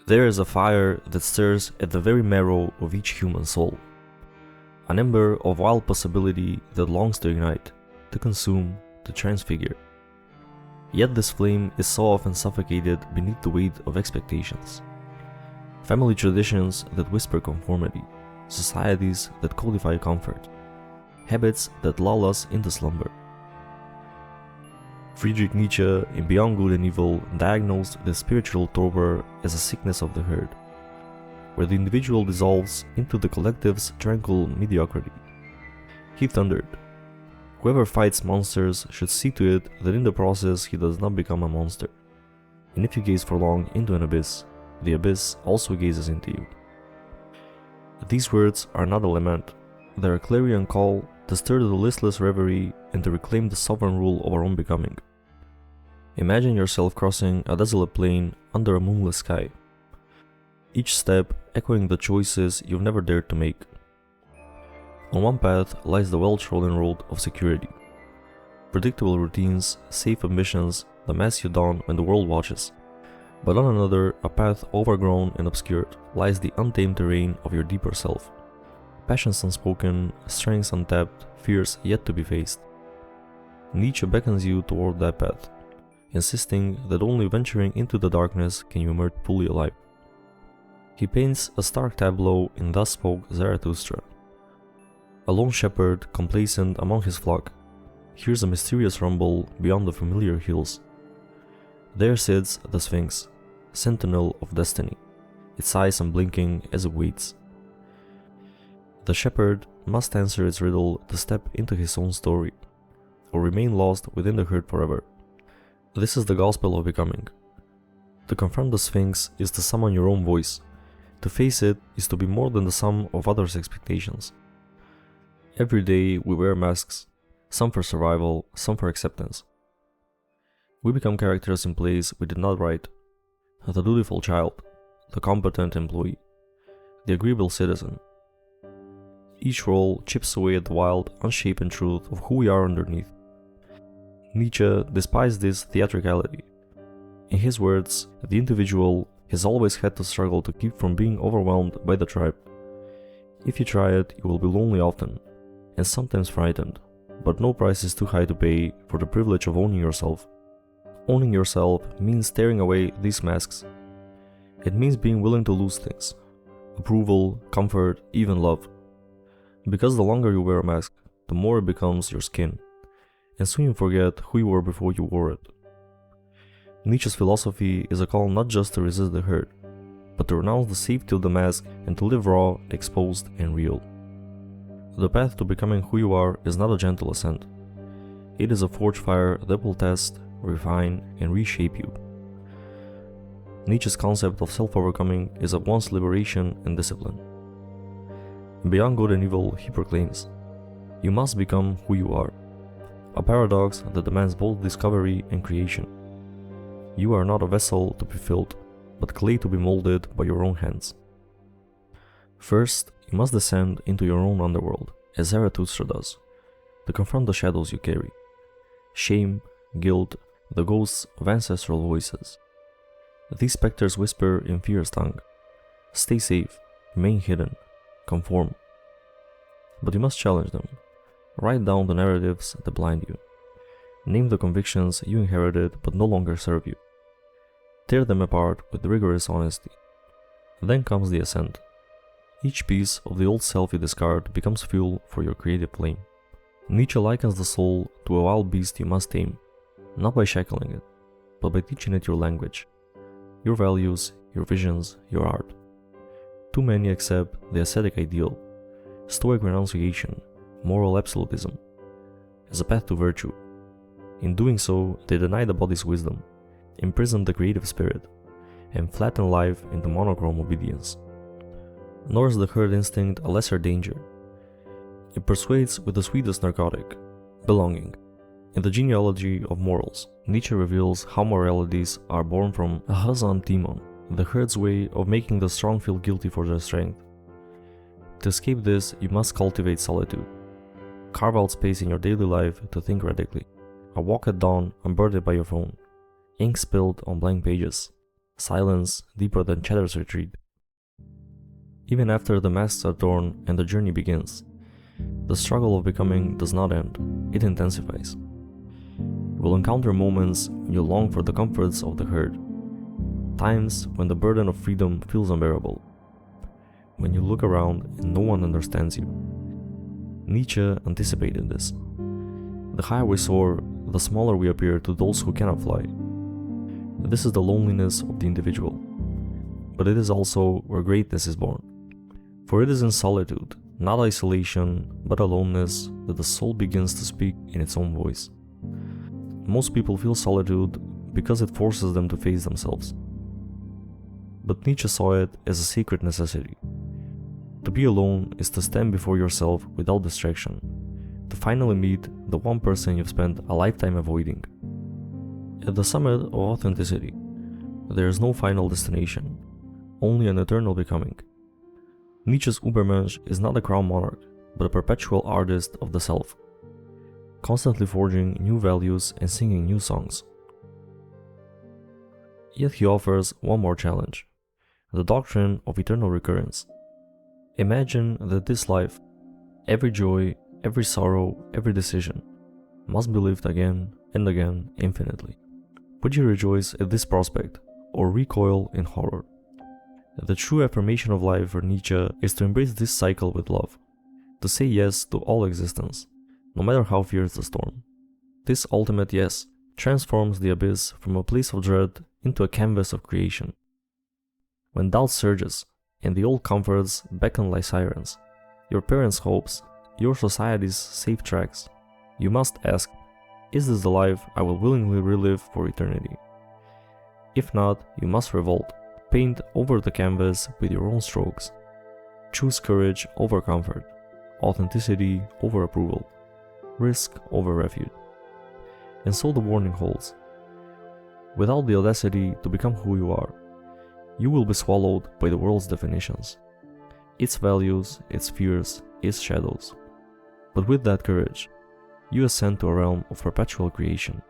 There is a fire that stirs at the very marrow of each human soul, an ember of wild possibility that longs to ignite, to consume, to transfigure. Yet this flame is so often suffocated beneath the weight of expectations. Family traditions that whisper conformity, societies that codify comfort, habits that lull us into slumber. Friedrich Nietzsche, in Beyond Good and Evil, diagnosed the spiritual torpor as a sickness of the herd, where the individual dissolves into the collective's tranquil mediocrity. He thundered, "Whoever fights monsters should see to it that in the process he does not become a monster. And if you gaze for long into an abyss, the abyss also gazes into you." These words are not a lament, they are a clarion call to stir the listless reverie and to reclaim the sovereign rule of our own becoming. Imagine yourself crossing a desolate plain under a moonless sky, each step echoing the choices you've never dared to make. On one path lies the well-trodden road of security, predictable routines, safe ambitions, the mask you don when the world watches. But on another, a path overgrown and obscured, lies the untamed terrain of your deeper self. Passions unspoken, strengths untapped, fears yet to be faced. Nietzsche beckons you toward that path, insisting that only venturing into the darkness can you emerge fully alive. He paints a stark tableau in Thus Spoke Zarathustra. A lone shepherd, complacent among his flock, hears a mysterious rumble beyond the familiar hills. There sits the Sphinx, sentinel of destiny, its eyes unblinking as it waits. The shepherd must answer its riddle to step into his own story, or remain lost within the herd forever. This is the gospel of becoming. To confront the Sphinx is to summon your own voice. To face it is to be more than the sum of others' expectations. Every day we wear masks, some for survival, some for acceptance. We become characters in plays we did not write. The dutiful child, the competent employee, the agreeable citizen. Each role chips away at the wild, unshapen truth of who we are underneath. Nietzsche despised this theatricality. In his words, the individual has always had to struggle to keep from being overwhelmed by the tribe. If you try it, you will be lonely often, and sometimes frightened, but no price is too high to pay for the privilege of owning yourself. Owning yourself means tearing away these masks. It means being willing to lose things: approval, comfort, even love. Because the longer you wear a mask, the more it becomes your skin, and soon you forget who you were before you wore it. Nietzsche's philosophy is a call not just to resist the herd, but to renounce the safety of the mask and to live raw, exposed, and real. The path to becoming who you are is not a gentle ascent. It is a forge fire that will test, refine, and reshape you. Nietzsche's concept of self-overcoming is at once liberation and discipline. Beyond Good and Evil, he proclaims, "You must become who you are," a paradox that demands both discovery and creation. You are not a vessel to be filled, but clay to be molded by your own hands. First, you must descend into your own underworld, as Zarathustra does, to confront the shadows you carry. Shame, guilt, the ghosts of ancestral voices. These specters whisper in fear's tongue. Stay safe, remain hidden, conform. But you must challenge them. Write down the narratives that blind you. Name the convictions you inherited but no longer serve you. Tear them apart with rigorous honesty. Then comes the ascent. Each piece of the old self you discard becomes fuel for your creative flame. Nietzsche likens the soul to a wild beast you must tame, not by shackling it, but by teaching it your language, your values, your visions, your art. Too many accept the ascetic ideal, stoic renunciation, moral absolutism, as a path to virtue. In doing so, they deny the body's wisdom, imprison the creative spirit, and flatten life into monochrome obedience. Nor is the herd instinct a lesser danger. It persuades with the sweetest narcotic, belonging. In the genealogy of morals, Nietzsche reveals how moralities are born from a Hazan Timon, the herd's way of making the strong feel guilty for their strength. To escape this, you must cultivate solitude. Carve out space in your daily life to think radically. A walk at dawn unburdened by your phone. Ink spilled on blank pages. silence deeper than shadows retreat. Even after the masks are torn and the journey begins, the struggle of becoming does not end, it intensifies. You will encounter moments when you long for the comforts of the herd, times when the burden of freedom feels unbearable, when you look around and no one understands you. Nietzsche anticipated this. The higher we soar, the smaller we appear to those who cannot fly. This is the loneliness of the individual, but it is also where greatness is born. For it is in solitude, not isolation, but aloneness, that the soul begins to speak in its own voice. Most people feel solitude because it forces them to face themselves. But Nietzsche saw it as a sacred necessity. To be alone is to stand before yourself without distraction, to finally meet the one person you've spent a lifetime avoiding. At the summit of authenticity, there is no final destination, only an eternal becoming. Nietzsche's Übermensch is not a crown monarch, but a perpetual artist of the self, constantly forging new values and singing new songs. Yet he offers one more challenge, the doctrine of eternal recurrence. Imagine that this life, every joy, every sorrow, every decision, must be lived again and again infinitely. Would you rejoice at this prospect, or recoil in horror? The true affirmation of life for Nietzsche is to embrace this cycle with love, to say yes to all existence, no matter how fierce the storm. This ultimate yes transforms the abyss from a place of dread into a canvas of creation. When doubt surges, and the old comforts beckon like sirens, your parents' hopes, your society's safe tracks, you must ask, is this the life I will willingly relive for eternity? If not, you must revolt, paint over the canvas with your own strokes. Choose courage over comfort, authenticity over approval, risk over refuge. And so the warning holds. Without the audacity to become who you are, you will be swallowed by the world's definitions, its values, its fears, its shadows. But with that courage, you ascend to a realm of perpetual creation,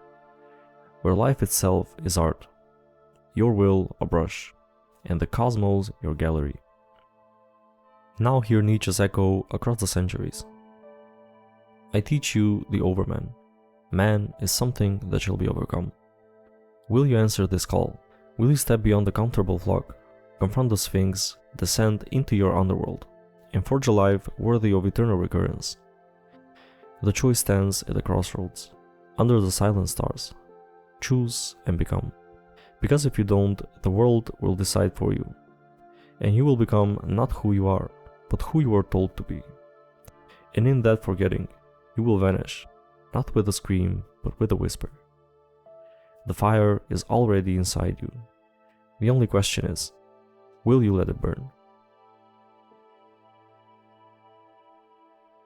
where life itself is art, your will a brush, and the cosmos your gallery. Now hear Nietzsche's echo across the centuries. I teach you the overman. Man is something that shall be overcome. Will you answer this call? Will you step beyond the comfortable flock, confront the Sphinx, descend into your underworld, and forge a life worthy of eternal recurrence? The choice stands at the crossroads, under the silent stars. Choose and become. Because if you don't, the world will decide for you, and you will become not who you are, but who you were told to be. And in that forgetting, you will vanish, not with a scream, but with a whisper. The fire is already inside you. The only question is, will you let it burn?